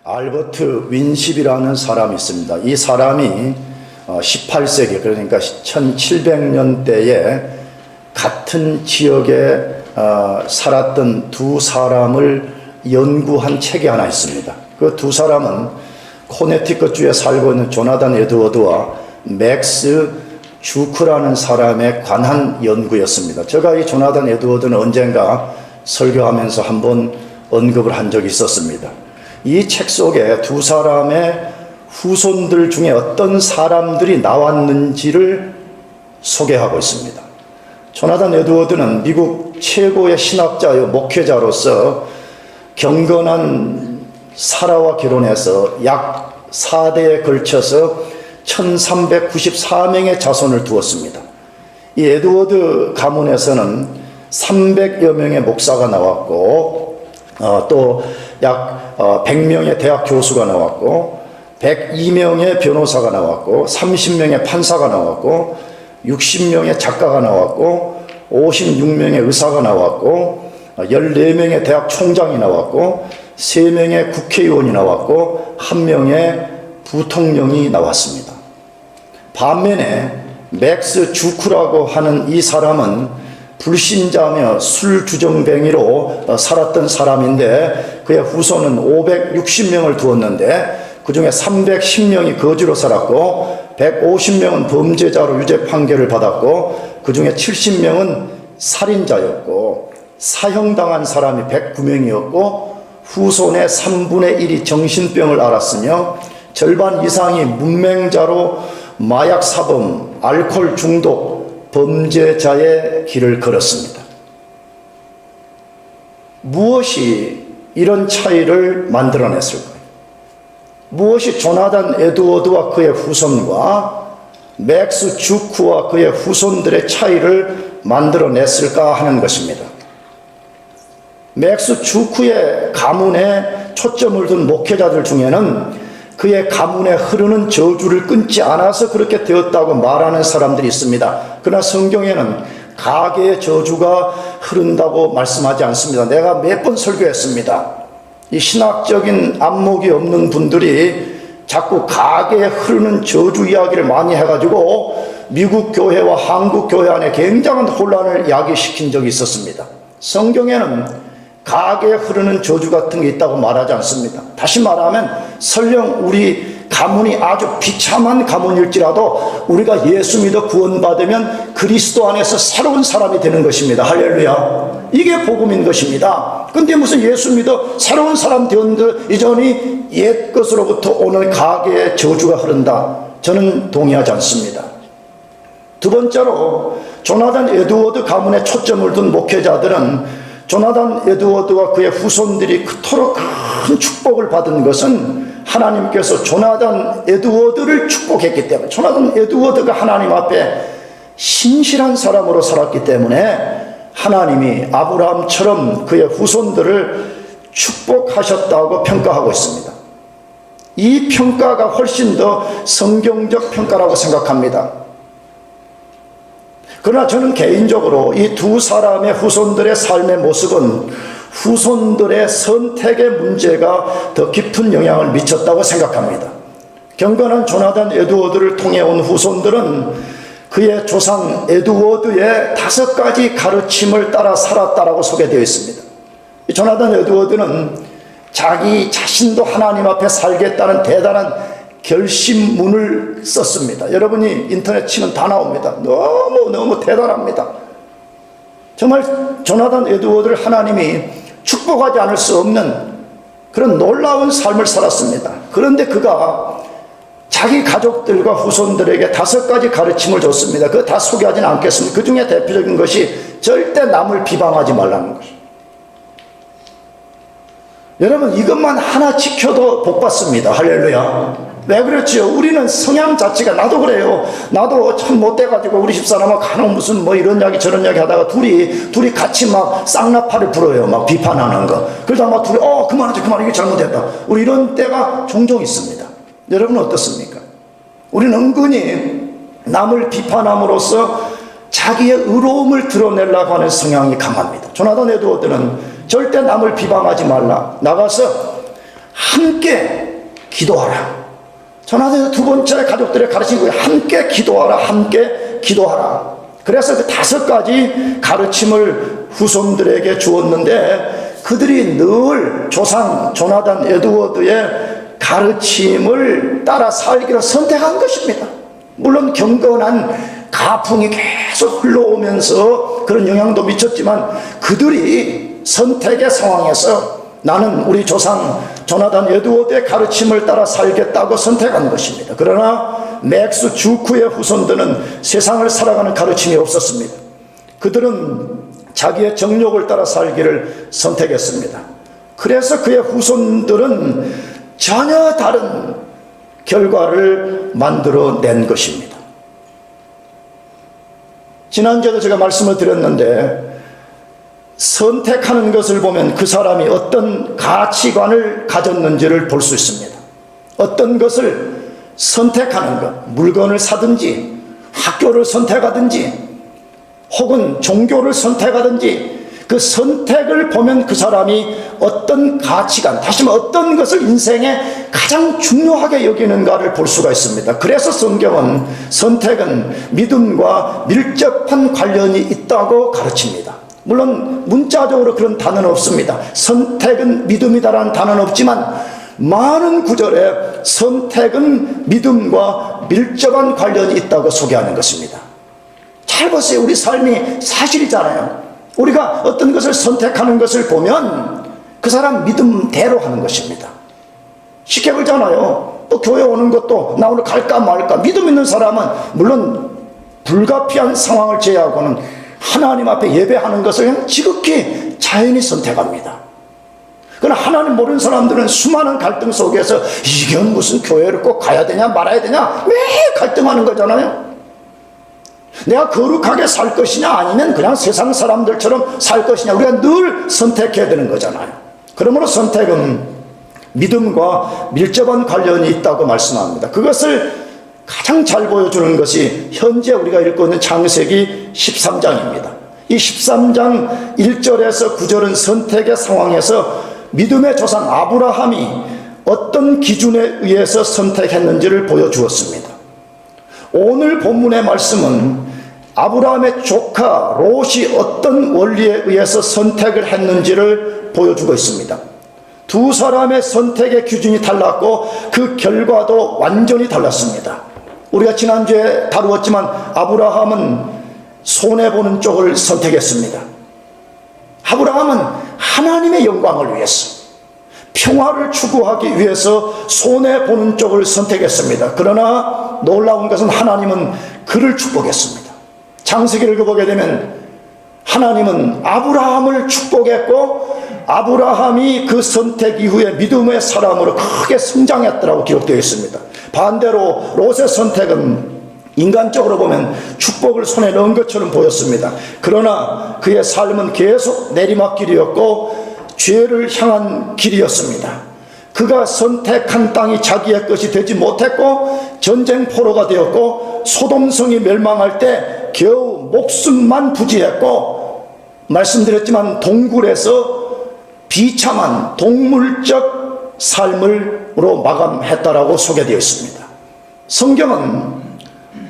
알버트 윈십이라는 사람이 있습니다. 이 사람이 18세기 그러니까 1700년대에 같은 지역에 살았던 두 사람을 연구한 책이 하나 있습니다. 그 두 사람은 코네티컷주에 살고 있는 조나단 에드워드와 맥스 주크라는 사람에 관한 연구였습니다. 제가 이 조나단 에드워드는 언젠가 설교하면서 한번 언급을 한 적이 있었습니다. 이 책 속에 두 사람의 후손들 중에 어떤 사람들이 나왔는지를 소개하고 있습니다. 조나단 에드워드는 미국 최고의 신학자요 목회자로서 경건한 사라와 결혼해서 약 4대에 걸쳐서 1394명의 자손을 두었습니다. 이 에드워드 가문에서는 300여 명의 목사가 나왔고 또 약 100명의 대학 교수가 나왔고 102명의 변호사가 나왔고 30명의 판사가 나왔고 60명의 작가가 나왔고 56명의 의사가 나왔고 14명의 대학 총장이 나왔고 3명의 국회의원이 나왔고 1명의 부통령이 나왔습니다. 반면에 맥스 주크라고 하는 이 사람은 불신자며 술주정뱅이로 살았던 사람인데 그의 후손은 560명을 두었는데 그 중에 310명이 거지로 살았고 150명은 범죄자로 유죄 판결을 받았고 그 중에 70명은 살인자였고 사형당한 사람이 109명이었고 후손의 3분의 1이 정신병을 앓았으며 절반 이상이 문맹자로 마약 사범, 알코올 중독, 범죄자의 길을 걸었습니다. 무엇이 이런 차이를 만들어냈을까요? 무엇이 조나단 에드워드와 그의 후손과 맥스 주크와 그의 후손들의 차이를 만들어냈을까 하는 것입니다. 맥스 주크의 가문에 초점을 둔 목회자들 중에는 그의 가문에 흐르는 저주를 끊지 않아서 그렇게 되었다고 말하는 사람들이 있습니다. 그러나 성경에는 가계의 저주가 흐른다고 말씀하지 않습니다. 내가 몇 번 설교했습니다. 이 신학적인 안목이 없는 분들이 자꾸 가계에 흐르는 저주 이야기를 많이 해가지고 미국 교회와 한국 교회 안에 굉장한 혼란을 야기시킨 적이 있었습니다. 성경에는 가게에 흐르는 저주 같은 게 있다고 말하지 않습니다. 다시 말하면 설령 우리 가문이 아주 비참한 가문일지라도 우리가 예수 믿어 구원받으면 그리스도 안에서 새로운 사람이 되는 것입니다. 할렐루야. 이게 복음인 것입니다. 근데 무슨 예수 믿어 새로운 사람 되었는데 이전이 옛 것으로부터 오는 가게의 저주가 흐른다. 저는 동의하지 않습니다. 두 번째로 조나단 에드워드 가문에 초점을 둔 목회자들은 조나단 에드워드와 그의 후손들이 그토록 큰 축복을 받은 것은 하나님께서 조나단 에드워드를 축복했기 때문에 조나단 에드워드가 하나님 앞에 신실한 사람으로 살았기 때문에 하나님이 아브라함처럼 그의 후손들을 축복하셨다고 평가하고 있습니다. 이 평가가 훨씬 더 성경적 평가라고 생각합니다. 그러나 저는 개인적으로 이 두 사람의 후손들의 삶의 모습은 후손들의 선택의 문제가 더 깊은 영향을 미쳤다고 생각합니다. 경건한 조나단 에드워드를 통해 온 후손들은 그의 조상 에드워드의 5가지 가르침을 따라 살았다라고 소개되어 있습니다. 이 조나단 에드워드는 자기 자신도 하나님 앞에 살겠다는 대단한 결심문을 썼습니다. 여러분이 인터넷 치면 다 나옵니다. 너무 대단합니다. 정말 조나단 에드워드를 하나님이 축복하지 않을 수 없는 그런 놀라운 삶을 살았습니다. 그런데 그가 자기 가족들과 후손들에게 5가지 가르침을 줬습니다. 그거 다 소개하지는 않겠습니다. 그 중에 대표적인 것이 절대 남을 비방하지 말라는 것입니다. 여러분 이것만 하나 지켜도 복받습니다. 할렐루야. 왜 그렇지요? 우리는 성향 자체가 나도 그래요. 나도 참 못돼가지고 우리 집사람하고 간혹 무슨 뭐 이런 이야기 저런 이야기 하다가 둘이 같이 막 쌍나파를 불어요. 막 비판하는 거. 그러다 막 둘이 그만하지 이게 잘못했다. 우리 이런 때가 종종 있습니다. 여러분은 어떻습니까? 우리는 은근히 남을 비판함으로써 자기의 의로움을 드러내려고 하는 성향이 강합니다. 조나단 에드워드는 절대 남을 비방하지 말라. 나가서 함께 기도하라. 전하에서 두 번째 가족들의 가르친 거예요. 함께 기도하라. 함께 기도하라. 그래서 그 5가지 가르침을 후손들에게 주었는데 그들이 늘 조상 조나단 에드워드의 가르침을 따라 살기를 선택한 것입니다. 물론 경건한 가풍이 계속 흘러오면서 그런 영향도 미쳤지만 그들이 선택의 상황에서 나는 우리 조상 조나단 에드워드의 가르침을 따라 살겠다고 선택한 것입니다. 그러나 맥스 주크의 후손들은 세상을 살아가는 가르침이 없었습니다. 그들은 자기의 정욕을 따라 살기를 선택했습니다. 그래서 그의 후손들은 전혀 다른 결과를 만들어낸 것입니다. 지난주에도 제가 말씀을 드렸는데 선택하는 것을 보면 그 사람이 어떤 가치관을 가졌는지를 볼 수 있습니다. 어떤 것을 선택하는 것, 물건을 사든지 학교를 선택하든지 혹은 종교를 선택하든지 그 선택을 보면 그 사람이 어떤 가치관, 다시 말해 어떤 것을 인생에 가장 중요하게 여기는가를 볼 수가 있습니다. 그래서 성경은 선택은 믿음과 밀접한 관련이 있다고 가르칩니다. 물론 문자적으로 그런 단어는 없습니다. 선택은 믿음이다라는 단어는 없지만 많은 구절에 선택은 믿음과 밀접한 관련이 있다고 소개하는 것입니다. 잘 보세요. 우리 삶이 사실이잖아요. 우리가 어떤 것을 선택하는 것을 보면 그 사람 믿음대로 하는 것입니다. 쉽게 그러잖아요. 또 교회 오는 것도 나 오늘 갈까 말까. 믿음 있는 사람은 물론 불가피한 상황을 제외하고는 하나님 앞에 예배하는 것을 그냥 지극히 자연히 선택합니다. 그러나 하나님 모르는 사람들은 수많은 갈등 속에서 이게 무슨 교회를 꼭 가야 되냐 말아야 되냐 매일 갈등하는 거잖아요. 내가 거룩하게 살 것이냐 아니면 그냥 세상 사람들처럼 살 것이냐 우리가 늘 선택해야 되는 거잖아요. 그러므로 선택은 믿음과 밀접한 관련이 있다고 말씀합니다. 그것을 가장 잘 보여주는 것이 현재 우리가 읽고 있는 창세기 13장입니다. 이 13장 1절에서 9절은 선택의 상황에서 믿음의 조상 아브라함이 어떤 기준에 의해서 선택했는지를 보여주었습니다. 오늘 본문의 말씀은 아브라함의 조카 롯이 어떤 원리에 의해서 선택을 했는지를 보여주고 있습니다. 두 사람의 선택의 기준이 달랐고 그 결과도 완전히 달랐습니다. 우리가 지난주에 다루었지만 아브라함은 손해보는 쪽을 선택했습니다. 아브라함은 하나님의 영광을 위해서 평화를 추구하기 위해서 손해보는 쪽을 선택했습니다. 그러나 놀라운 것은 하나님은 그를 축복했습니다. 창세기를 읽어보게 되면 하나님은 아브라함을 축복했고 아브라함이 그 선택 이후에 믿음의 사람으로 크게 성장했다고 기록되어 있습니다. 반대로 롯의 선택은 인간적으로 보면 축복을 손에 넣은 것처럼 보였습니다. 그러나 그의 삶은 계속 내리막길이었고 죄를 향한 길이었습니다. 그가 선택한 땅이 자기의 것이 되지 못했고 전쟁포로가 되었고 소돔성이 멸망할 때 겨우 목숨만 부지했고 말씀드렸지만 동굴에서 비참한 동물적 삶으로 마감했다라고 소개되어 있습니다. 성경은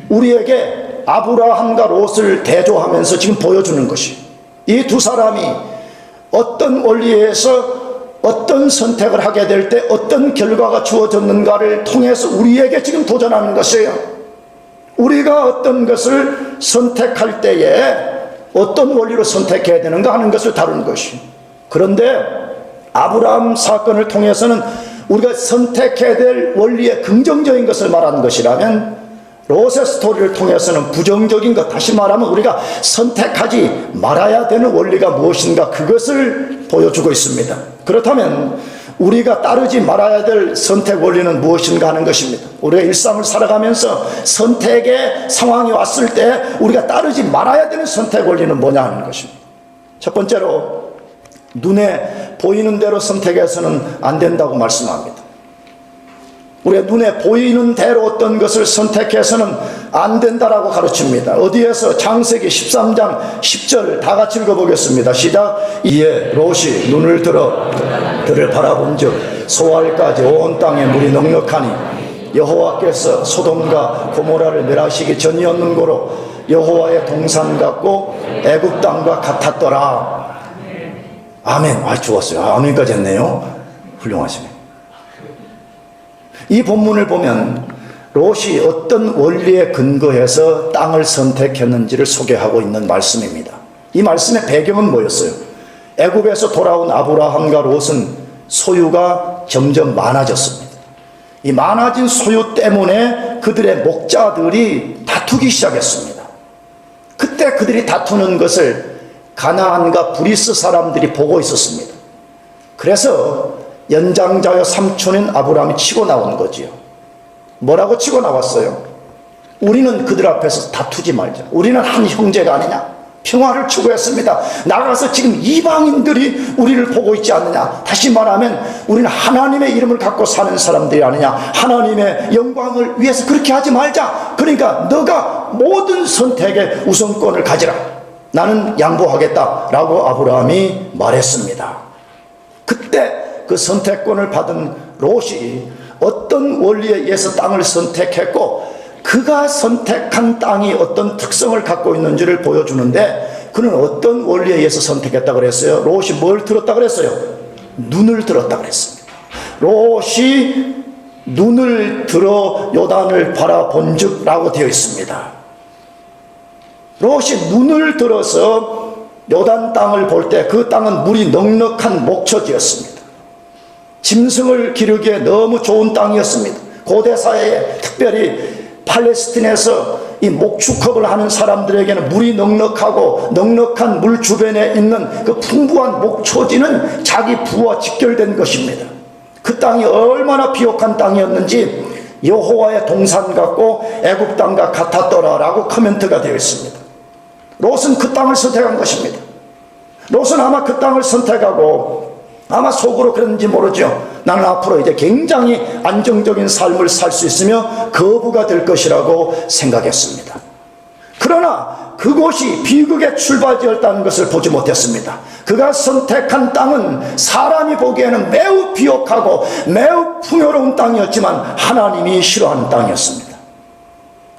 우리에게 아브라함과 롯을 대조하면서 지금 보여주는 것이 이 두 사람이 어떤 원리에서 어떤 선택을 하게 될 때 어떤 결과가 주어졌는가를 통해서 우리에게 지금 도전하는 것이에요. 우리가 어떤 것을 선택할 때에 어떤 원리로 선택해야 되는가 하는 것을 다루는 것이. 그런데 아브라함 사건을 통해서는 우리가 선택해야 될 원리의 긍정적인 것을 말하는 것이라면 롯의 스토리를 통해서는 부정적인 것, 다시 말하면 우리가 선택하지 말아야 되는 원리가 무엇인가 그것을 보여주고 있습니다. 그렇다면 우리가 따르지 말아야 될 선택 원리는 무엇인가 하는 것입니다. 우리가 일상을 살아가면서 선택의 상황이 왔을 때 우리가 따르지 말아야 되는 선택 원리는 뭐냐 하는 것입니다. 첫 번째로 눈에 보이는 대로 선택해서는 안 된다고 말씀합니다. 우리가 눈에 보이는 대로 어떤 것을 선택해서는 안 된다라고 가르칩니다. 어디에서? 창세기 13장 10절 다 같이 읽어보겠습니다. 시작. 이에 롯이 눈을 들어 들을 바라본즉 소알까지 온 땅에 물이 넉넉하니 여호와께서 소돔과 고모라를 멸하시기 전이었는 고로 여호와의 동산 같고 애굽 땅과 같았더라. 아멘. 좋았어요. 아멘까지 했네요. 훌륭하시네. 이 본문을 보면 롯이 어떤 원리에 근거해서 땅을 선택했는지를 소개하고 있는 말씀입니다. 이 말씀의 배경은 뭐였어요? 애굽에서 돌아온 아브라함과 롯은 소유가 점점 많아졌습니다. 이 많아진 소유 때문에 그들의 목자들이 다투기 시작했습니다. 그때 그들이 다투는 것을 가나안과 브리스 사람들이 보고 있었습니다. 그래서 연장자여 삼촌인 아브라함이 치고 나온 거지요. 뭐라고 치고 나왔어요? 우리는 그들 앞에서 다투지 말자. 우리는 한 형제가 아니냐? 평화를 추구했습니다. 나가서 지금 이방인들이 우리를 보고 있지 않느냐? 다시 말하면 우리는 하나님의 이름을 갖고 사는 사람들이 아니냐? 하나님의 영광을 위해서 그렇게 하지 말자. 그러니까 너가 모든 선택의 우선권을 가지라. 나는 양보하겠다라고 아브라함이 말했습니다. 그때 그 선택권을 받은 롯이 어떤 원리에 의해서 땅을 선택했고 그가 선택한 땅이 어떤 특성을 갖고 있는지를 보여주는데 그는 어떤 원리에 의해서 선택했다고 그랬어요? 롯이 뭘 들었다 그랬어요? 눈을 들었다 그랬습니다. 롯이 눈을 들어 요단을 바라본 즉 라고 되어 있습니다. 롯이 눈을 들어서 요단 땅을 볼 때 그 땅은 물이 넉넉한 목초지였습니다. 짐승을 기르기에 너무 좋은 땅이었습니다. 고대 사회에 특별히 팔레스틴에서 이 목축업을 하는 사람들에게는 물이 넉넉하고 넉넉한 물 주변에 있는 그 풍부한 목초지는 자기 부와 직결된 것입니다. 그 땅이 얼마나 비옥한 땅이었는지 여호와의 동산 같고 애굽 땅과 같았더라라고 코멘트가 되어 있습니다. 롯은 그 땅을 선택한 것입니다. 롯은 아마 그 땅을 선택하고 아마 속으로 그랬는지 모르죠. 나는 앞으로 이제 굉장히 안정적인 삶을 살 수 있으며 거부가 될 것이라고 생각했습니다. 그러나 그곳이 비극의 출발지였다는 것을 보지 못했습니다. 그가 선택한 땅은 사람이 보기에는 매우 비옥하고 매우 풍요로운 땅이었지만 하나님이 싫어하는 땅이었습니다.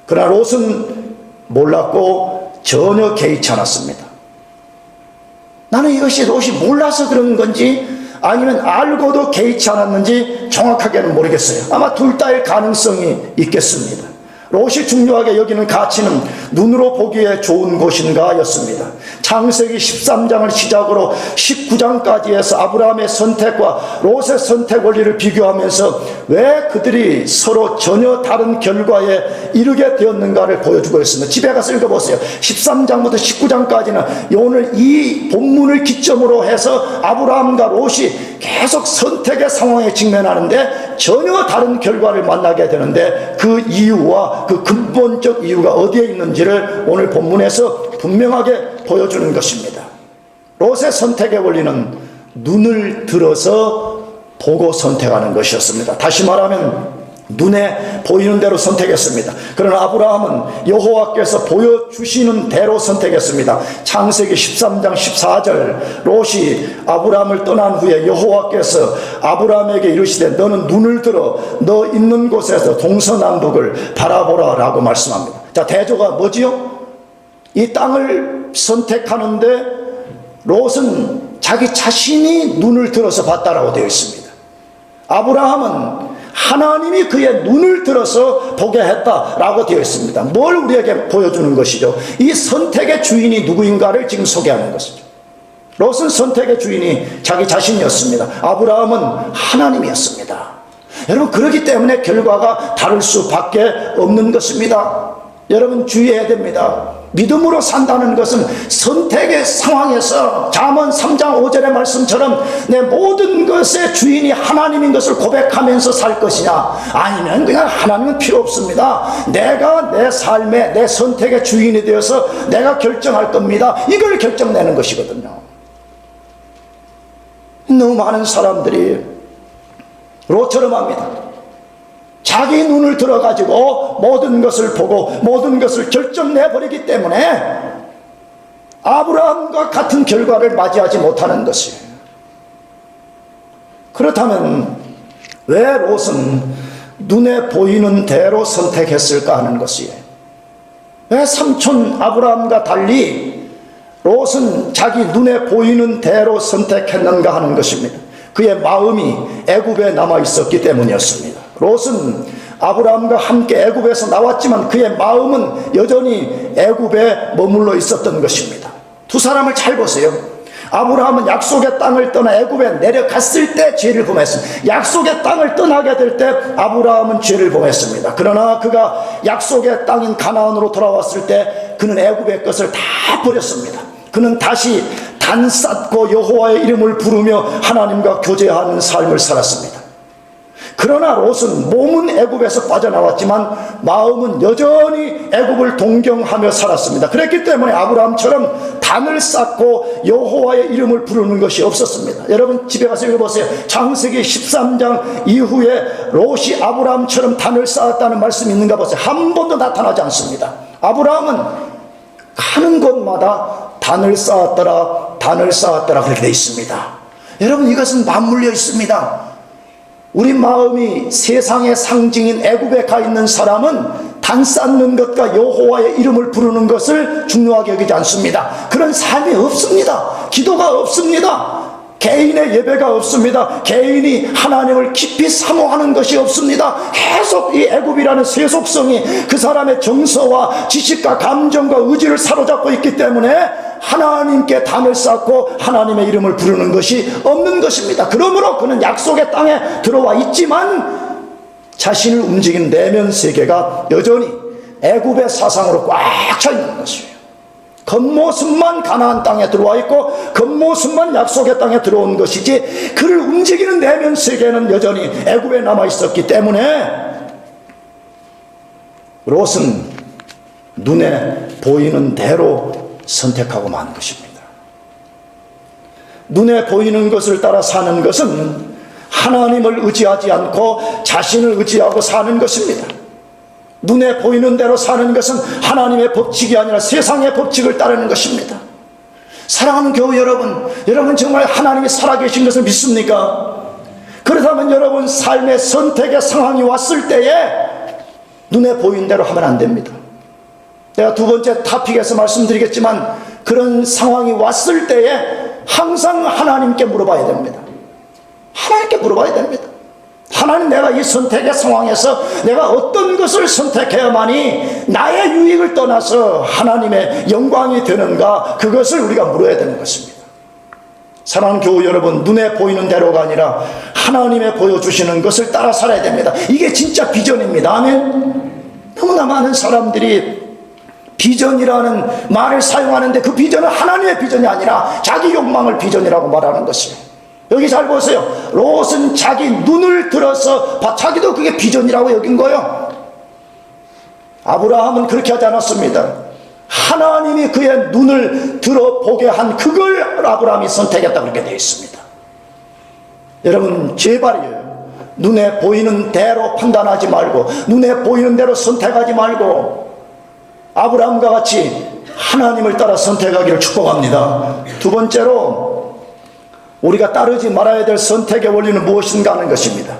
그러나 롯은 몰랐고 전혀 개의치 않았습니다. 나는 이것이 롯이 몰라서 그런 건지 아니면 알고도 개의치 않았는지 정확하게는 모르겠어요. 아마 둘 다의 가능성이 있겠습니다. 롯이 중요하게 여기는 가치는 눈으로 보기에 좋은 곳인가 였습니다. 창세기 13장을 시작으로 19장까지 해서 아브라함의 선택과 롯의 선택 원리를 비교하면서 왜 그들이 서로 전혀 다른 결과에 이르게 되었는가를 보여주고 있습니다. 집에 가서 읽어보세요. 13장부터 19장까지는 오늘 이 본문을 기점으로 해서 아브라함과 롯이 계속 선택의 상황에 직면하는데 전혀 다른 결과를 만나게 되는데 그 이유와 그 근본적 이유가 어디에 있는지를 오늘 본문에서 분명하게 보여주는 것입니다. 롯의 선택의 원리는 눈을 들어서 보고 선택하는 것이었습니다. 다시 말하면 눈에 보이는 대로 선택했습니다. 그러나 아브라함은 여호와께서 보여주시는 대로 선택했습니다. 창세기 13장 14절 롯이 아브라함을 떠난 후에 여호와께서 아브라함에게 이르시되 너는 눈을 들어 너 있는 곳에서 동서남북을 바라보라 라고 말씀합니다. 자, 대조가 뭐지요? 이 땅을 선택하는데 롯은 자기 자신이 눈을 들어서 봤다라고 되어 있습니다. 아브라함은 하나님이 그의 눈을 들어서 보게 했다라고 되어 있습니다. 뭘 우리에게 보여주는 것이죠? 이 선택의 주인이 누구인가를 지금 소개하는 것이죠. 롯은 선택의 주인이 자기 자신이었습니다. 아브라함은 하나님이었습니다. 여러분, 그렇기 때문에 결과가 다를 수밖에 없는 것입니다. 여러분, 주의해야 됩니다. 믿음으로 산다는 것은 선택의 상황에서 잠언 3장 5절의 말씀처럼 내 모든 것의 주인이 하나님인 것을 고백하면서 살 것이냐, 아니면 그냥 하나님은 필요 없습니다, 내가 내 삶의 내 선택의 주인이 되어서 내가 결정할 겁니다, 이걸 결정내는 것이거든요. 너무 많은 사람들이 롯처럼 합니다. 자기 눈을 들어가지고 모든 것을 보고 모든 것을 결정내버리기 때문에 아브라함과 같은 결과를 맞이하지 못하는 것이에요. 그렇다면 왜 롯은 눈에 보이는 대로 선택했을까 하는 것이에요. 왜 삼촌 아브라함과 달리 롯은 자기 눈에 보이는 대로 선택했는가 하는 것입니다. 그의 마음이 애굽에 남아 있었기 때문이었습니다. 롯은 아브라함과 함께 애굽에서 나왔지만 그의 마음은 여전히 애굽에 머물러 있었던 것입니다. 두 사람을 잘 보세요. 아브라함은 약속의 땅을 떠나 애굽에 내려갔을 때 죄를 범했습니다. 약속의 땅을 떠나게 될 때 아브라함은 죄를 범했습니다. 그러나 그가 약속의 땅인 가나안으로 돌아왔을 때 그는 애굽의 것을 다 버렸습니다. 그는 다시 단 쌓고 여호와의 이름을 부르며 하나님과 교제하는 삶을 살았습니다. 그러나 롯은 몸은 애굽에서 빠져나왔지만 마음은 여전히 애굽을 동경하며 살았습니다. 그랬기 때문에 아브라함처럼 단을 쌓고 여호와의 이름을 부르는 것이 없었습니다. 여러분 집에 가서 읽어보세요. 창세기 13장 이후에 롯이 아브라함처럼 단을 쌓았다는 말씀이 있는가 보세요. 한 번도 나타나지 않습니다. 아브라함은 가는 곳마다 단을 쌓았더라 그렇게 되어 있습니다. 여러분 이것은 맞물려 있습니다. 우리 마음이 세상의 상징인 애굽에 가 있는 사람은 단 쌓는 것과 여호와의 이름을 부르는 것을 중요하게 여기지 않습니다. 그런 삶이 없습니다. 기도가 없습니다. 개인의 예배가 없습니다. 개인이 하나님을 깊이 사모하는 것이 없습니다. 계속 이 애굽이라는 세속성이 그 사람의 정서와 지식과 감정과 의지를 사로잡고 있기 때문에 하나님께 단을 쌓고 하나님의 이름을 부르는 것이 없는 것입니다. 그러므로 그는 약속의 땅에 들어와 있지만 자신을 움직이는 내면 세계가 여전히 애굽의 사상으로 꽉 차 있는 것이에요. 겉모습만 가나안 땅에 들어와 있고 겉모습만 약속의 땅에 들어온 것이지 그를 움직이는 내면 세계는 여전히 애굽에 남아 있었기 때문에 롯은 눈에 보이는 대로 선택하고 만 것입니다. 눈에 보이는 것을 따라 사는 것은 하나님을 의지하지 않고 자신을 의지하고 사는 것입니다. 눈에 보이는 대로 사는 것은 하나님의 법칙이 아니라 세상의 법칙을 따르는 것입니다. 사랑하는 교우 여러분 정말 하나님이 살아계신 것을 믿습니까? 그렇다면 여러분 삶의 선택의 상황이 왔을 때에 눈에 보이는 대로 하면 안 됩니다. 내가 두 번째 토픽에서 말씀드리겠지만 그런 상황이 왔을 때에 항상 하나님께 물어봐야 됩니다. 하나님께 물어봐야 됩니다. 하나님, 내가 이 선택의 상황에서 내가 어떤 것을 선택해야만이 나의 유익을 떠나서 하나님의 영광이 되는가, 그것을 우리가 물어야 되는 것입니다. 사랑하는 교우 여러분, 눈에 보이는 대로가 아니라 하나님의 보여주시는 것을 따라 살아야 됩니다. 이게 진짜 비전입니다. 아멘. 너무나 많은 사람들이 비전이라는 말을 사용하는데 그 비전은 하나님의 비전이 아니라 자기 욕망을 비전이라고 말하는 것이에요. 여기 잘 보세요. 롯은 자기 눈을 들어서 자기도 그게 비전이라고 여긴 거예요. 아브라함은 그렇게 하지 않았습니다. 하나님이 그의 눈을 들어보게 한 그걸 아브라함이 선택했다, 그렇게 되어 있습니다. 여러분 제발이에요. 눈에 보이는 대로 판단하지 말고 눈에 보이는 대로 선택하지 말고 아브라함과 같이 하나님을 따라 선택하기를 축복합니다. 두 번째로 우리가 따르지 말아야 될 선택의 원리는 무엇인가 하는 것입니다.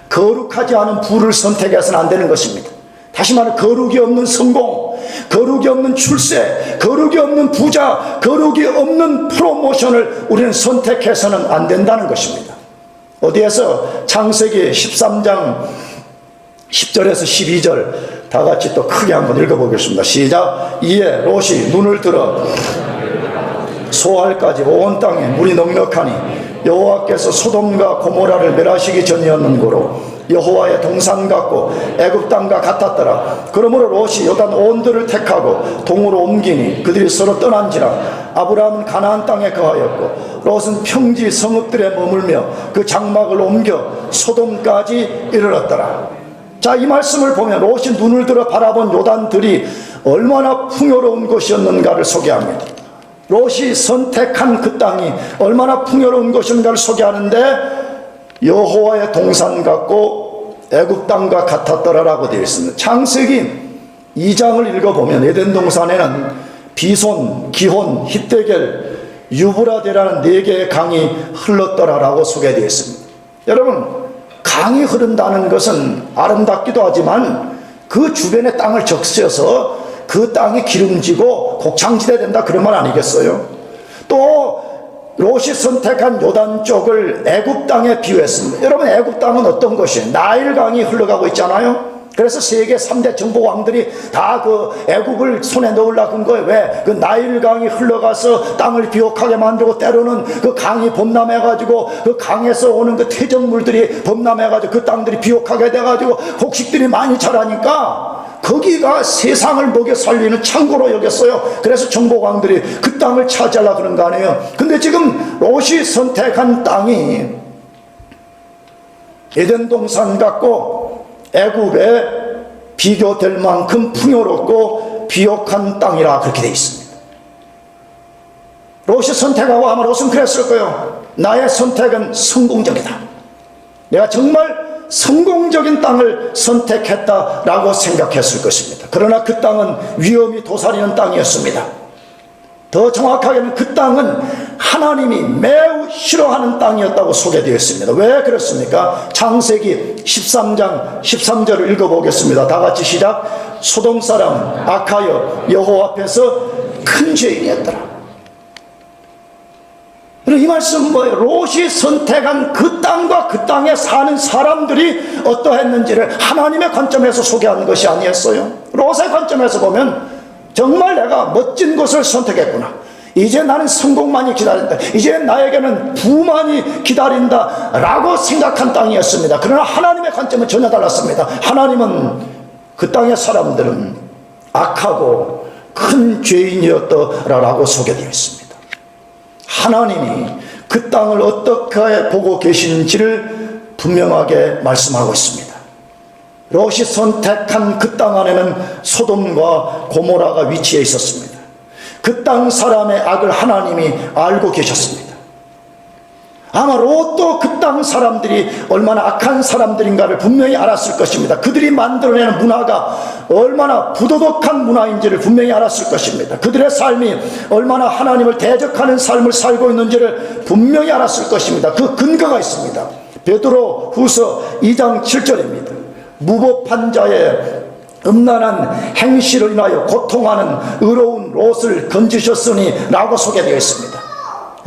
거룩하지 않은 부를 선택해서는 안 되는 것입니다. 다시 말해 거룩이 없는 성공, 거룩이 없는 출세, 거룩이 없는 부자, 거룩이 없는 프로모션을 우리는 선택해서는 안 된다는 것입니다. 어디에서? 창세기 13장 10절에서 12절 다 같이 또 크게 한번 읽어보겠습니다. 시작. 이에 롯이 눈을 들어 소알까지 온 땅에 물이 넉넉하니 여호와께서 소돔과 고모라를 멸하시기 전이었는 고로 여호와의 동산 같고 애굽 땅과 같았더라. 그러므로 롯이 요단 온 들을 택하고 동으로 옮기니 그들이 서로 떠난지라. 아브라함은 가나안 땅에 거하였고 롯은 평지 성읍들에 머물며 그 장막을 옮겨 소돔까지 이르렀더라. 자, 이 말씀을 보면 롯이 눈을 들어 바라본 요단들이 얼마나 풍요로운 곳이었는가를 소개합니다. 롯이 선택한 그 땅이 얼마나 풍요로운 것인가를 소개하는데 여호와의 동산 같고 애굽 땅과 같았더라라고 되어 있습니다. 창세기 2장을 읽어보면 에덴 동산에는 비손, 기혼, 히데겔, 유브라데라는 4개의 강이 흘렀더라라고 소개되어 있습니다. 여러분, 강이 흐른다는 것은 아름답기도 하지만 그 주변에 땅을 적셔서 그 땅이 기름지고 곡창지대 된다, 그런 말 아니겠어요? 또 롯이 선택한 요단 쪽을 애굽 땅에 비유했습니다. 여러분, 애굽 땅은 어떤 것이에요? 나일강이 흘러가고 있잖아요. 그래서 세계 3대 정복 왕들이 다 그 애굽을 손에 넣으려고 한 거예요. 왜? 그 나일강이 흘러가서 땅을 비옥하게 만들고, 때로는 그 강이 범람해가지고 그 강에서 오는 그 퇴적물들이 범람해가지고 그 땅들이 비옥하게 돼가지고 곡식들이 많이 자라니까 거기가 세상을 먹여 살리는 창고로 여겼어요. 그래서 정복왕들이 그 땅을 차지하려고 그런 거 아니에요. 근데 지금 롯이 선택한 땅이 에덴 동산 같고 애굽에 비교될 만큼 풍요롭고 비옥한 땅이라 그렇게 되어 있습니다. 롯이 선택하고, 아마 롯은 그랬을 거예요. 나의 선택은 성공적이다. 내가 정말 성공적인 땅을 선택했다라고 생각했을 것입니다. 그러나 그 땅은 위험이 도사리는 땅이었습니다. 더 정확하게는 그 땅은 하나님이 매우 싫어하는 땅이었다고 소개되어 있습니다. 왜 그렇습니까? 창세기 13장 13절을 읽어보겠습니다. 다 같이 시작. 소돔 사람 아카여 여호와 앞에서 큰 죄인이었더라. 이 말씀은 뭐예요? 롯이 선택한 그 땅과 그 땅에 사는 사람들이 어떠했는지를 하나님의 관점에서 소개하는 것이 아니었어요. 롯의 관점에서 보면 정말 내가 멋진 곳을 선택했구나. 이제 나는 성공만이 기다린다. 이제 나에게는 부만이 기다린다 라고 생각한 땅이었습니다. 그러나 하나님의 관점은 전혀 달랐습니다. 하나님은 그 땅의 사람들은 악하고 큰 죄인이었더라라고 소개되어 있습니다. 하나님이 그 땅을 어떻게 보고 계신지를 분명하게 말씀하고 있습니다. 롯이 선택한 그 땅 안에는 소돔과 고모라가 위치해 있었습니다. 그 땅 사람의 악을 하나님이 알고 계셨습니다. 아마 롯도 그 땅 사람들이 얼마나 악한 사람들인가를 분명히 알았을 것입니다. 그들이 만들어내는 문화가 얼마나 부도덕한 문화인지를 분명히 알았을 것입니다. 그들의 삶이 얼마나 하나님을 대적하는 삶을 살고 있는지를 분명히 알았을 것입니다. 그 근거가 있습니다. 베드로 후서 2장 7절입니다. 무법한 자의 음란한 행실을 인하여 고통하는 의로운 롯을 건지셨으니 라고 소개되어 있습니다.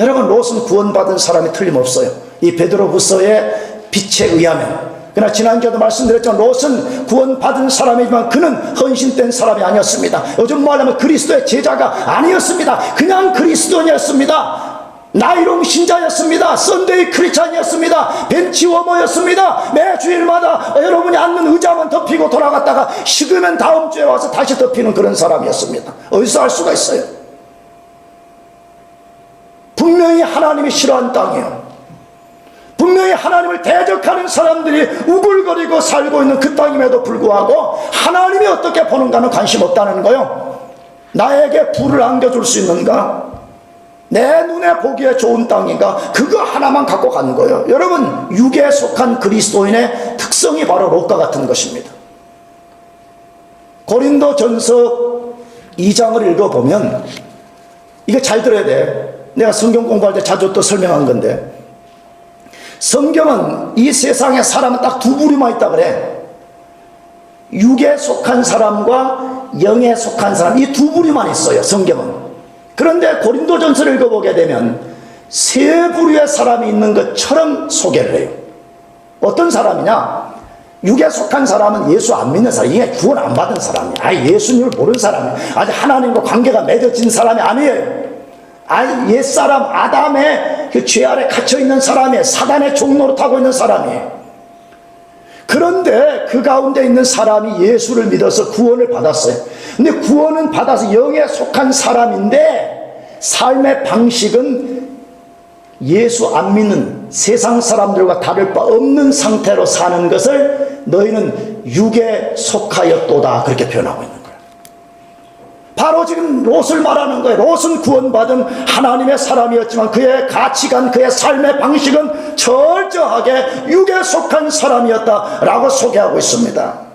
여러분, 롯은 구원받은 사람이 틀림없어요. 이 베드로후서의 빛에 의하면. 그러나 지난주에도 말씀드렸지만 롯은 구원받은 사람이지만 그는 헌신된 사람이 아니었습니다. 요즘 말하면 그리스도의 제자가 아니었습니다. 그냥 그리스도인이었습니다. 나이롱 신자였습니다. 썬데이 크리스찬이었습니다. 벤치워머였습니다. 매 주일마다 여러분이 앉는 의자만 덮이고 돌아갔다가 식으면 다음 주에 와서 다시 덮이는 그런 사람이었습니다. 어디서 알 수가 있어요? 분명히 하나님이 싫어하는 땅이에요. 분명히 하나님을 대적하는 사람들이 우글거리고 살고 있는 그 땅임에도 불구하고 하나님이 어떻게 보는가는 관심 없다는 거예요. 나에게 불을 안겨줄 수 있는가? 내 눈에 보기에 좋은 땅인가? 그거 하나만 갖고 가는 거예요. 여러분, 육에 속한 그리스도인의 특성이 바로 롯과 같은 것입니다. 고린도전서 2장을 읽어보면, 이거 잘 들어야 돼. 내가 성경 공부할 때 자주 또 설명한 건데, 성경은 이 세상에 사람은 딱 두 부류만 있다 그래. 육에 속한 사람과 영에 속한 사람, 이 두 부류만 있어요, 성경은. 그런데 고린도전서를 읽어보게 되면 세 부류의 사람이 있는 것처럼 소개를 해요. 어떤 사람이냐? 육에 속한 사람은 예수 안 믿는 사람, 이게 구원 안 받은 사람이야. 아예 예수님을 모르는 사람이야. 아직 하나님과 관계가 맺어진 사람이 아니에요. 아니, 옛사람 아담의 그 죄 아래 갇혀있는 사람이에요. 사단의 종노릇하고 있는 삶이에요. 그런데 그 가운데 있는 사람이 예수를 믿어서 구원을 받았어요. 근데 구원은 받아서 영에 속한 사람인데 삶의 방식은 예수 안 믿는 세상 사람들과 다를 바 없는 상태로 사는 것을 너희는 육에 속하였도다, 그렇게 표현하고 있는 거예요. 바로 지금 롯을 말하는 거예요. 롯은 구원받은 하나님의 사람이었지만 그의 가치관, 그의 삶의 방식은 철저하게 육에 속한 사람이었다라고 소개하고 있습니다.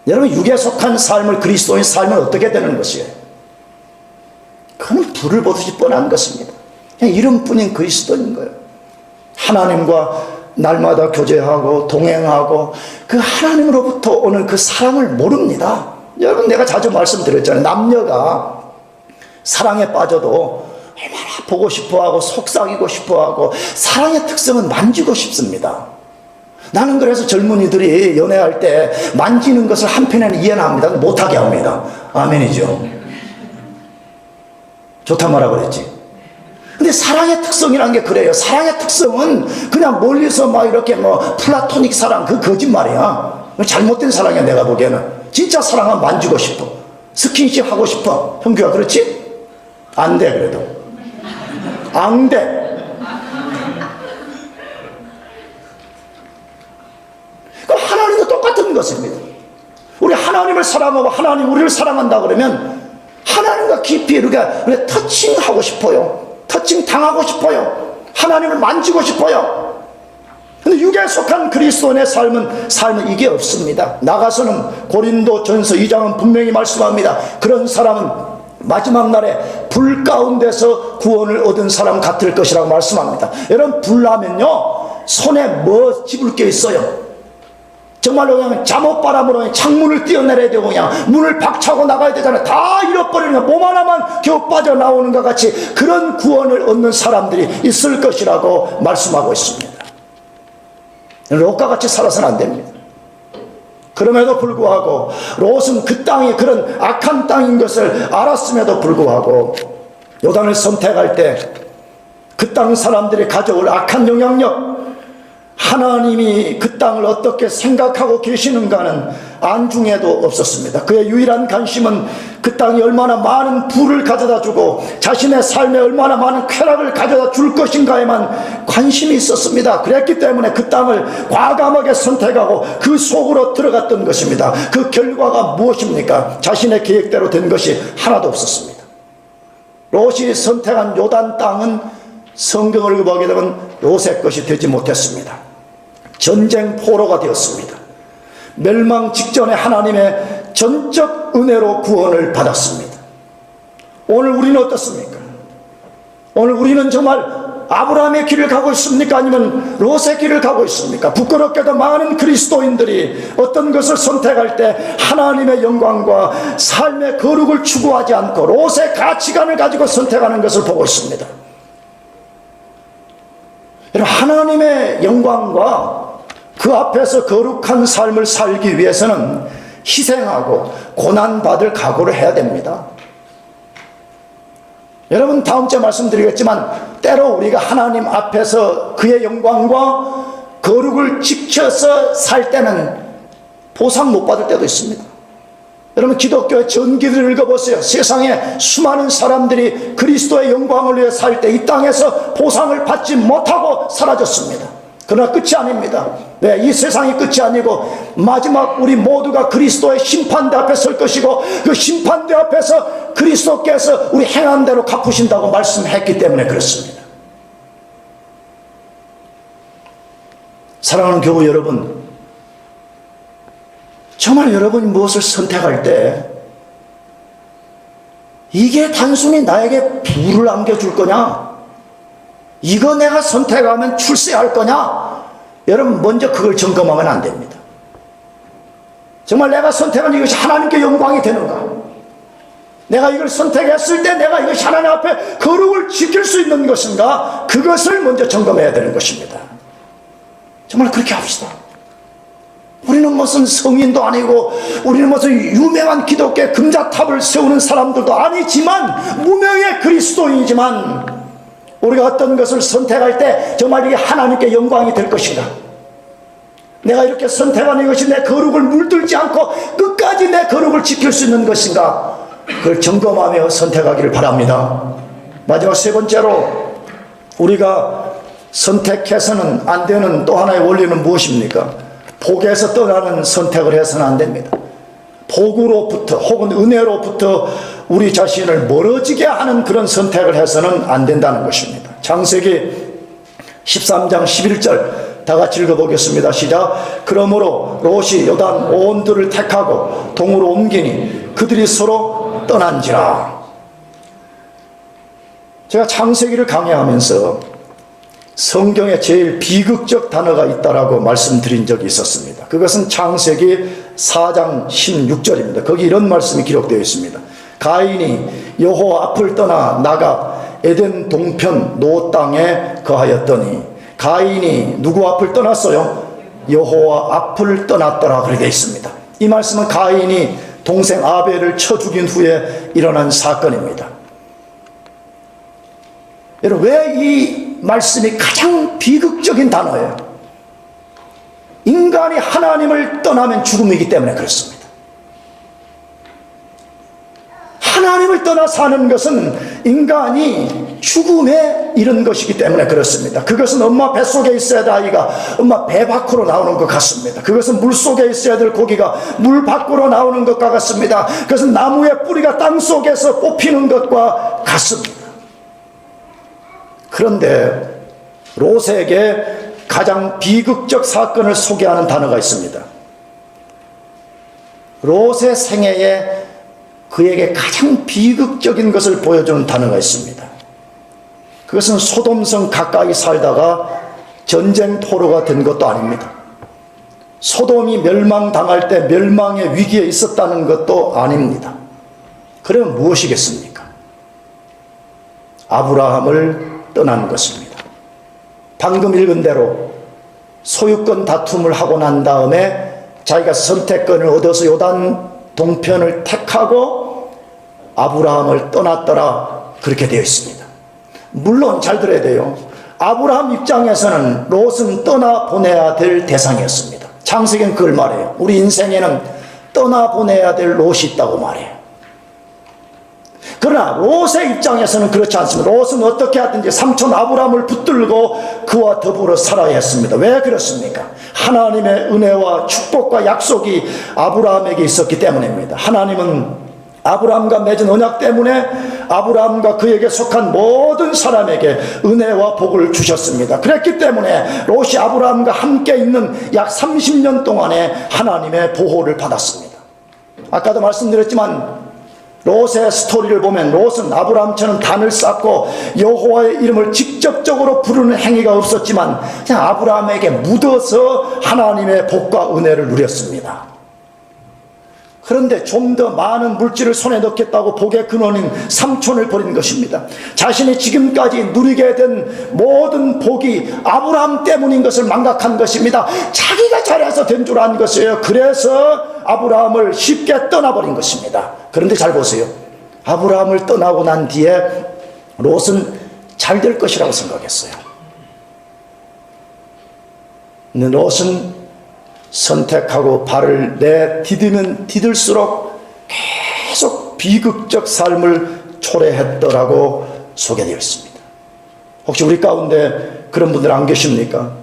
여러분, 육에 속한 삶을, 그리스도인 삶은 어떻게 되는 것이에요? 그건 불을 보듯이 뻔한 것입니다. 그냥 이름뿐인 그리스도인 거예요. 하나님과 날마다 교제하고 동행하고 그 하나님으로부터 오는 그 사랑을 모릅니다. 여러분, 내가 자주 말씀드렸잖아요. 남녀가 사랑에 빠져도 얼마나 보고 싶어하고 속삭이고 싶어하고 사랑의 특성은 만지고 싶습니다. 나는 그래서 젊은이들이 연애할 때 만지는 것을 한편에는 이해는 합니다. 못하게 합니다. 아멘이죠. 좋다 말하 그랬지. 근데 사랑의 특성이라는 게 그래요. 사랑의 특성은 그냥 멀리서 막 이렇게 플라토닉 사랑, 그 거짓말이야. 잘못된 사랑이야, 내가 보기에는. 진짜 사랑은 만지고 싶어. 스킨십 하고 싶어. 형규야, 그렇지? 안 돼, 그래도. 안 돼. 그 하나님도 똑같은 것입니다. 우리 하나님을 사랑하고 하나님 우리를 사랑한다 그러면 하나님과 깊이 이렇게 터칭하고 싶어요. 터칭 당하고 싶어요. 하나님을 만지고 싶어요. 근데 육에 속한 그리스도인의 삶은 이게 없습니다. 나가서는 고린도 전서 2장은 분명히 말씀합니다. 그런 사람은 마지막 날에 불 가운데서 구원을 얻은 사람 같을 것이라고 말씀합니다. 여러분, 불나면요 손에 뭐 집을 게 있어요? 정말로 그냥 잠옷바람으로 창문을 뛰어내려야 되고 그냥 문을 박차고 나가야 되잖아요. 다 잃어버리는 몸 하나만 겨우 빠져나오는 것 같이 그런 구원을 얻는 사람들이 있을 것이라고 말씀하고 있습니다. 롯과 같이 살아서는 안 됩니다. 그럼에도 불구하고 롯은 그 땅이 그런 악한 땅인 것을 알았음에도 불구하고 요단을 선택할 때 그 땅 사람들이 가져올 악한 영향력, 하나님이 그 땅을 어떻게 생각하고 계시는가는 안중에도 없었습니다. 그의 유일한 관심은 그 땅이 얼마나 많은 부를 가져다 주고 자신의 삶에 얼마나 많은 쾌락을 가져다 줄 것인가에만 관심이 있었습니다. 그랬기 때문에 그 땅을 과감하게 선택하고 그 속으로 들어갔던 것입니다. 그 결과가 무엇입니까? 자신의 계획대로 된 것이 하나도 없었습니다. 롯이 선택한 요단 땅은 성경을 보게 되면 롯의 것이 되지 못했습니다. 전쟁 포로가 되었습니다. 멸망 직전에 하나님의 전적 은혜로 구원을 받았습니다. 오늘 우리는 어떻습니까? 오늘 우리는 정말 아브라함의 길을 가고 있습니까? 아니면 롯의 길을 가고 있습니까? 부끄럽게도 많은 그리스도인들이 어떤 것을 선택할 때 하나님의 영광과 삶의 거룩을 추구하지 않고 롯의 가치관을 가지고 선택하는 것을 보고 있습니다. 여러분, 하나님의 영광과 그 앞에서 거룩한 삶을 살기 위해서는 희생하고 고난받을 각오를 해야 됩니다. 여러분, 다음 주에 말씀드리겠지만 때로 우리가 하나님 앞에서 그의 영광과 거룩을 지켜서 살 때는 보상 못 받을 때도 있습니다. 여러분, 기독교의 전기를 읽어보세요. 세상에 수많은 사람들이 그리스도의 영광을 위해 살 때 이 땅에서 보상을 받지 못하고 사라졌습니다. 그러나 끝이 아닙니다. 네, 이 세상이 끝이 아니고 마지막 우리 모두가 그리스도의 심판대 앞에 설 것이고 그 심판대 앞에서 그리스도께서 우리 행한 대로 갚으신다고 말씀했기 때문에 그렇습니다. 사랑하는 교우 여러분, 정말 여러분이 무엇을 선택할 때 이게 단순히 나에게 부를 안겨줄 거냐, 이거 내가 선택하면 출세할 거냐, 여러분 먼저 그걸 점검하면 안 됩니다. 정말 내가 선택한 이것이 하나님께 영광이 되는가, 내가 이걸 선택했을 때 내가 이것이 하나님 앞에 거룩을 지킬 수 있는 것인가, 그것을 먼저 점검해야 되는 것입니다. 정말 그렇게 합시다. 우리는 무슨 성인도 아니고 우리는 무슨 유명한 기독교의 금자탑을 세우는 사람들도 아니지만 무명의 그리스도인이지만 우리가 어떤 것을 선택할 때 정말 이게 하나님께 영광이 될 것인가, 내가 이렇게 선택하는 것이 내 거룩을 물들지 않고 끝까지 내 거룩을 지킬 수 있는 것인가, 그걸 점검하며 선택하기를 바랍니다. 마지막 세 번째로 우리가 선택해서는 안 되는 또 하나의 원리는 무엇입니까? 복에서 떠나는 선택을 해서는 안 됩니다. 복으로부터 혹은 은혜로부터 우리 자신을 멀어지게 하는 그런 선택을 해서는 안 된다는 것입니다. 창세기 13장 11절 다 같이 읽어보겠습니다. 시작. 그러므로 롯이 요단 온들을 택하고 동으로 옮기니 그들이 서로 떠난지라. 제가 창세기를 강의하면서 성경에 제일 비극적 단어가 있다라고 말씀드린 적이 있었습니다. 그것은 창세기 4장 16절입니다. 거기 이런 말씀이 기록되어 있습니다. 가인이 여호와 앞을 떠나 나가 에덴 동편 노 땅에 거하였더니, 가인이 누구 앞을 떠났어요? 여호와 앞을 떠났더라 그렇게 되어 있습니다. 이 말씀은 가인이 동생 아벨을 쳐 죽인 후에 일어난 사건입니다. 여러분, 왜 이 말씀이 가장 비극적인 단어예요? 인간이 하나님을 떠나면 죽음이기 때문에 그렇습니다. 하나님을 떠나 사는 것은 인간이 죽음에 이른 것이기 때문에 그렇습니다. 그것은 엄마 뱃속에 있어야 될 아이가 엄마 배 밖으로 나오는 것 같습니다. 그것은 물속에 있어야 될 고기가 물 밖으로 나오는 것과 같습니다. 그것은 나무의 뿌리가 땅속에서 뽑히는 것과 같습니다. 그런데 롯에게 가장 비극적 사건을 소개하는 단어가 있습니다. 롯의 생애에 그에게 가장 비극적인 것을 보여주는 단어가 있습니다. 그것은 소돔성 가까이 살다가 전쟁토로가 된 것도 아닙니다. 소돔이 멸망당할 때 멸망의 위기에 있었다는 것도 아닙니다. 그러면 무엇이겠습니까? 아브라함을 떠난 것입니다. 방금 읽은 대로 소유권 다툼을 하고 난 다음에 자기가 선택권을 얻어서 요단 동편을 택하고 아브라함을 떠났더라 그렇게 되어 있습니다. 물론 잘 들어야 돼요. 아브라함 입장에서는 롯은 떠나보내야 될 대상이었습니다. 창세기는 그걸 말해요. 우리 인생에는 떠나보내야 될 롯이 있다고 말해요. 그러나 롯의 입장에서는 그렇지 않습니다. 롯은 어떻게 하든지 삼촌 아브라함을 붙들고 그와 더불어 살아야 했습니다. 왜 그렇습니까? 하나님의 은혜와 축복과 약속이 아브라함에게 있었기 때문입니다. 하나님은 아브라함과 맺은 언약 때문에 아브라함과 그에게 속한 모든 사람에게 은혜와 복을 주셨습니다. 그랬기 때문에 롯이 아브라함과 함께 있는 약 30년 동안에 하나님의 보호를 받았습니다. 아까도 말씀드렸지만 롯의 스토리를 보면 롯은 아브라함처럼 단을 쌓고 여호와의 이름을 직접적으로 부르는 행위가 없었지만 그냥 아브라함에게 묻어서 하나님의 복과 은혜를 누렸습니다. 그런데 좀 더 많은 물질을 손에 넣겠다고 복의 근원인 삼촌을 버린 것입니다. 자신이 지금까지 누리게 된 모든 복이 아브라함 때문인 것을 망각한 것입니다. 자기가 잘해서 된 줄 안 것이에요. 그래서 아브라함을 쉽게 떠나버린 것입니다. 그런데 잘 보세요. 아브라함을 떠나고 난 뒤에 롯은 잘 될 것이라고 생각했어요. 근데 롯은 선택하고 발을 내디디면 디딜수록 계속 비극적 삶을 초래했더라고 소개되어 있습니다. 혹시 우리 가운데 그런 분들 안 계십니까?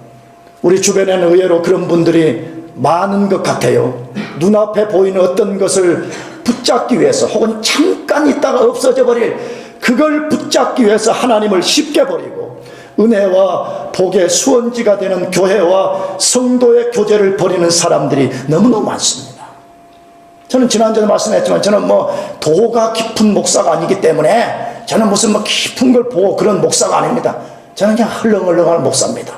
우리 주변에는 의외로 그런 분들이 많은 것 같아요. 눈앞에 보이는 어떤 것을 붙잡기 위해서 혹은 잠깐 있다가 없어져 버릴 그걸 붙잡기 위해서 하나님을 쉽게 버리고 은혜와 복의 수원지가 되는 교회와 성도의 교제를 버리는 사람들이 너무너무 많습니다. 저는 지난주에 말씀했지만 저는 도가 깊은 목사가 아니기 때문에 저는 무슨 깊은 걸 보고 그런 목사가 아닙니다. 저는 그냥 헐렁헐렁한 목사입니다.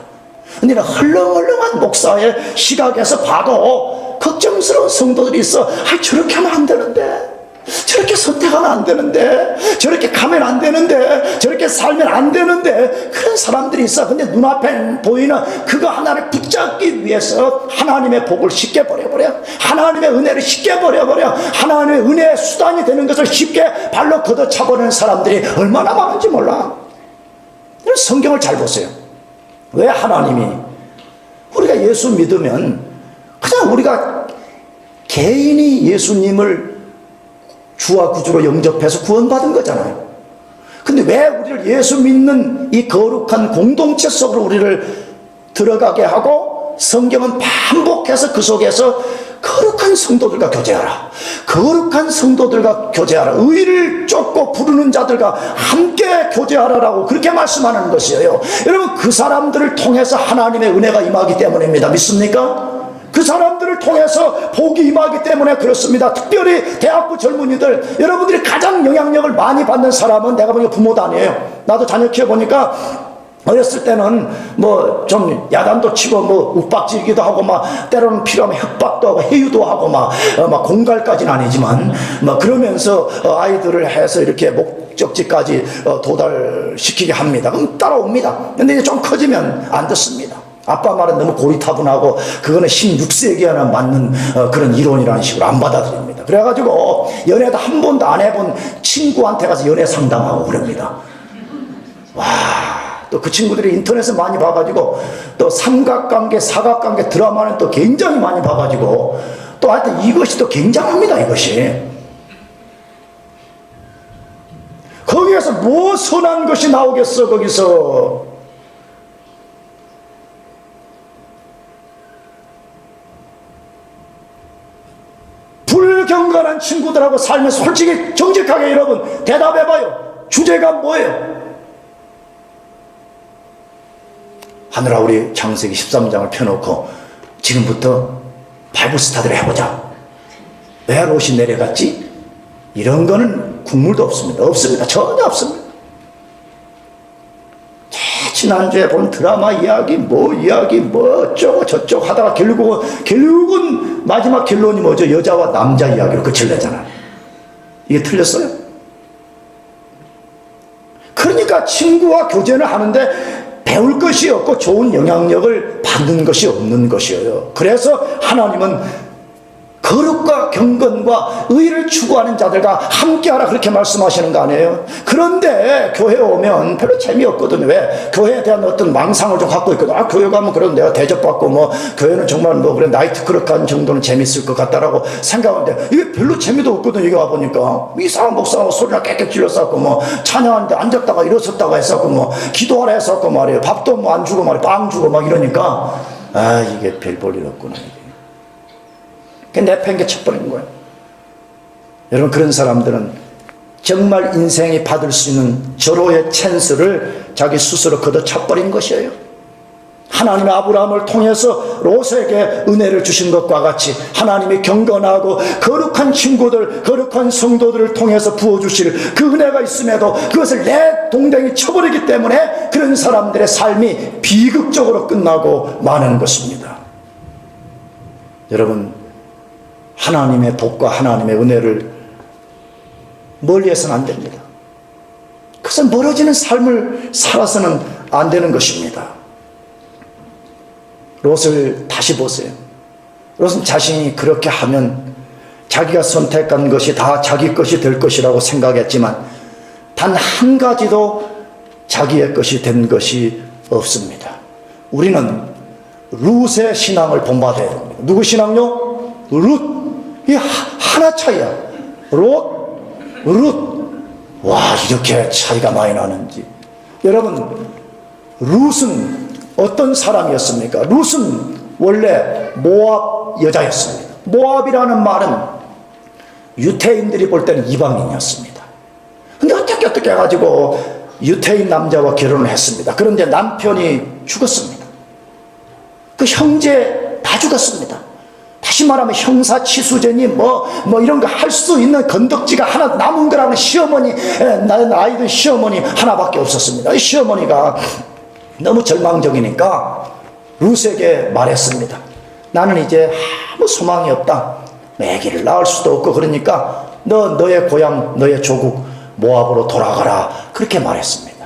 근데 헐렁헐렁한 목사의 시각에서 봐도 걱정스러운 성도들이 있어. 저렇게 하면 안 되는데, 저렇게 선택하면 안 되는데, 저렇게 가면 안 되는데, 저렇게 살면 안 되는데, 그런 사람들이 있어. 근데 눈앞에 보이는 그거 하나를 붙잡기 위해서 하나님의 복을 쉽게 버려버려, 하나님의 은혜를 쉽게 버려버려, 하나님의 은혜의 수단이 되는 것을 쉽게 발로 걷어차버리는 사람들이 얼마나 많은지 몰라. 성경을 잘 보세요. 왜 하나님이 우리가 예수 믿으면 그냥 우리가 개인이 예수님을 주와 구주로 영접해서 구원받은 거잖아요. 근데 왜 우리를 예수 믿는 이 거룩한 공동체 속으로 우리를 들어가게 하고 성경은 반복해서 그 속에서 거룩한 성도들과 교제하라, 거룩한 성도들과 교제하라, 의를 쫓고 부르는 자들과 함께 교제하라라고 그렇게 말씀하는 것이에요. 여러분, 그 사람들을 통해서 하나님의 은혜가 임하기 때문입니다. 믿습니까? 그 사람들을 통해서 복이 임하기 때문에 그렇습니다. 특별히 대학부 젊은이들, 여러분들이 가장 영향력을 많이 받는 사람은 내가 보니까 부모도 아니에요. 나도 자녀 키워보니까 어렸을 때는 뭐 좀 야단도 치고 뭐 윽박지르기도 하고 막 때로는 필요하면 협박도 하고 해유도 하고 막 공갈까지는 아니지만 뭐 그러면서 아이들을 해서 이렇게 목적지까지 도달시키게 합니다. 그럼 따라옵니다. 근데 이제 좀 커지면 안 듣습니다. 아빠 말은 너무 고리타분하고 그거는 16세기에나 맞는 그런 이론이라는 식으로 안 받아들입니다. 그래가지고 연애도 한 번도 안 해본 친구한테 가서 연애 상담하고 그럽니다. 와, 또 그 친구들이 인터넷에 많이 봐가지고 또 삼각관계, 사각관계 드라마는 또 굉장히 많이 봐가지고 또 하여튼 이것이 또 굉장합니다. 이것이 거기에서 뭐 선한 것이 나오겠어. 거기서 불경건한 친구들하고 살면서 솔직히 정직하게 여러분 대답해봐요. 주제가 뭐예요? 하늘아, 우리 창세기 13장을 펴놓고 지금부터 바이블 스타디를 해보자. 왜 롯이 내려갔지? 이런 거는 국물도 없습니다. 전혀 없습니다. 지난주에 본 드라마 이야기 뭐 어쩌고 저쩌고 하다가 결국은 마지막 결론이 뭐죠? 여자와 남자 이야기로 끝을 내잖아요. 이게 틀렸어요? 그러니까 친구와 교제를 하는데 배울 것이 없고 좋은 영향력을 받는 것이 없는 것이에요. 그래서 하나님은 거룩과 경건과 의를 추구하는 자들과 함께하라 그렇게 말씀하시는 거 아니에요? 그런데 교회에 오면 별로 재미없거든요. 왜? 교회에 대한 어떤 망상을 좀 갖고 있거든. 아, 교회 가면 그래도 내가 대접받고 뭐 교회는 정말 뭐 그래 나이트클럽 정도는 재밌을 것 같다라고 생각하는데 이게 별로 재미도 없거든. 여기 와보니까 이상한 목사하고 소리나 깨끗 질렀었고 뭐 찬양하는데 앉았다가 일어섰다가 했었고 뭐 기도하라 했었고 말이에요. 밥도 뭐 안 주고 말이에요. 빵 주고 막 이러니까 아, 이게 별 볼 일 없구나. 내팽개쳐버린 거예요. 여러분, 그런 사람들은 정말 인생이 받을 수 있는 절호의 찬스를 자기 스스로 걷어차버린 것이에요. 하나님의 아브라함을 통해서 롯에게 은혜를 주신 것과 같이 하나님의 경건하고 거룩한 친구들, 거룩한 성도들을 통해서 부어주실 그 은혜가 있음에도 그것을 내 동댕이 쳐버리기 때문에 그런 사람들의 삶이 비극적으로 끝나고 마는 것입니다. 여러분, 하나님의 복과 하나님의 은혜를 멀리해서는 안 됩니다. 그래서 멀어지는 삶을 살아서는 안 되는 것입니다. 롯을 다시 보세요. 롯은 자신이 그렇게 하면 자기가 선택한 것이 다 자기 것이 될 것이라고 생각했지만 단 한 가지도 자기의 것이 된 것이 없습니다. 우리는 룻의 신앙을 본받아야 됩니다. 누구 신앙요? 룻. 이 하나 차이야. 롯. 와, 이렇게 차이가 많이 나는지. 여러분, 룻은 어떤 사람이었습니까? 룻은 원래 모압 여자였습니다. 모압이라는 말은 유태인들이 볼 때는 이방인이었습니다. 근데 어떻게 해가지고 유태인 남자와 결혼을 했습니다. 그런데 남편이 죽었습니다. 그 형제 다 죽었습니다. 다시 말하면 형사치수전이 뭐 이런 거 할 수 있는 건덕지가 하나 남은 거라는 시어머니, 나이든 시어머니 하나밖에 없었습니다. 이 시어머니가 너무 절망적이니까 룻에게 말했습니다. 나는 이제 아무 소망이 없다. 아기를 낳을 수도 없고 그러니까 너의 고향, 너의 조국 모압으로 돌아가라. 그렇게 말했습니다.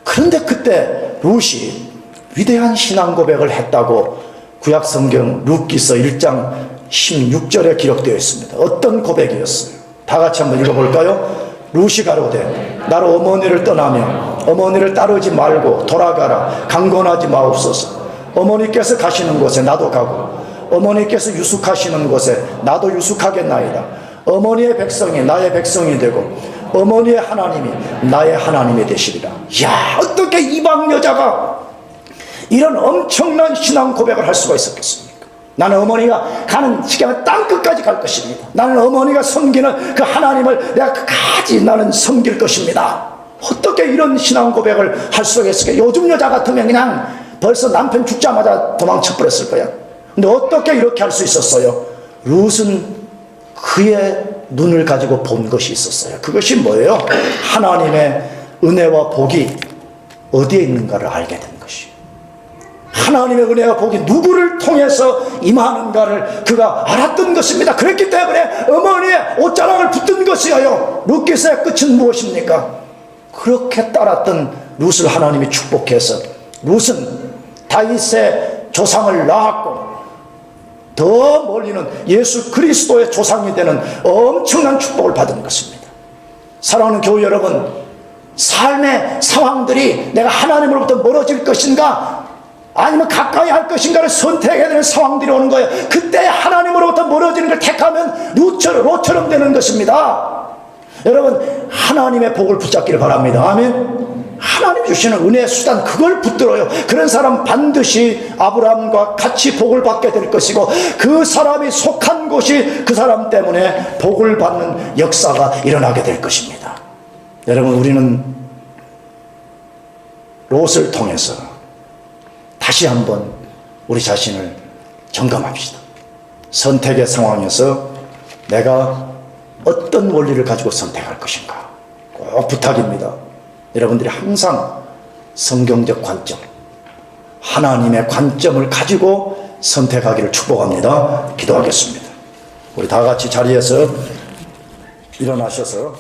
그런데 그때 룻이 위대한 신앙 고백을 했다고 구약성경 룻기서 1장 16절에 기록되어 있습니다. 어떤 고백이었어요? 다 같이 한번 읽어볼까요? 룻이 가로되 나로 어머니를 떠나며 어머니를 따르지 말고 돌아가라. 강권하지 마옵소서. 어머니께서 가시는 곳에 나도 가고 어머니께서 유숙하시는 곳에 나도 유숙하겠나이다. 어머니의 백성이 나의 백성이 되고 어머니의 하나님이 나의 하나님이 되시리라. 이야, 어떻게 이방 여자가 이런 엄청난 신앙 고백을 할 수가 있었겠습니까? 나는 어머니가 가는 시간에 땅끝까지 갈 것입니다. 나는 어머니가 섬기는 그 하나님을 내가 끝까지 나는 섬길 것입니다. 어떻게 이런 신앙 고백을 할 수가 있을까? 요즘 여자 같으면 그냥 벌써 남편 죽자마자 도망쳐버렸을 거야. 근데 어떻게 이렇게 할 수 있었어요? 룻은 그의 눈을 가지고 본 것이 있었어요. 그것이 뭐예요? 하나님의 은혜와 복이 어디에 있는가를 알게 된 것이요. 하나님의 은혜와 복이 누구를 통해서 임하는가를 그가 알았던 것입니다. 그렇기 때문에 어머니의 옷자락을 붙든 것이에요. 룻기서의 끝은 무엇입니까? 그렇게 따랐던 룻을 하나님이 축복해서 룻은 다윗의 조상을 낳았고 더 멀리는 예수 그리스도의 조상이 되는 엄청난 축복을 받은 것입니다. 사랑하는 교우 여러분, 삶의 상황들이 내가 하나님으로부터 멀어질 것인가 아니면 가까이 할 것인가를 선택해야 되는 상황들이 오는 거예요. 그때 하나님으로부터 멀어지는 걸 택하면 롯처럼 되는 것입니다. 여러분, 하나님의 복을 붙잡기를 바랍니다. 아멘. 하나님 주시는 은혜의 수단, 그걸 붙들어요. 그런 사람 반드시 아브라함과 같이 복을 받게 될 것이고, 그 사람이 속한 곳이 그 사람 때문에 복을 받는 역사가 일어나게 될 것입니다. 여러분, 우리는 롯을 통해서 다시 한번 우리 자신을 점검합시다. 선택의 상황에서 내가 어떤 원리를 가지고 선택할 것인가, 꼭 부탁입니다. 여러분들이 항상 성경적 관점, 하나님의 관점을 가지고 선택하기를 축복합니다. 기도하겠습니다. 우리 다 같이 자리에서 일어나셔서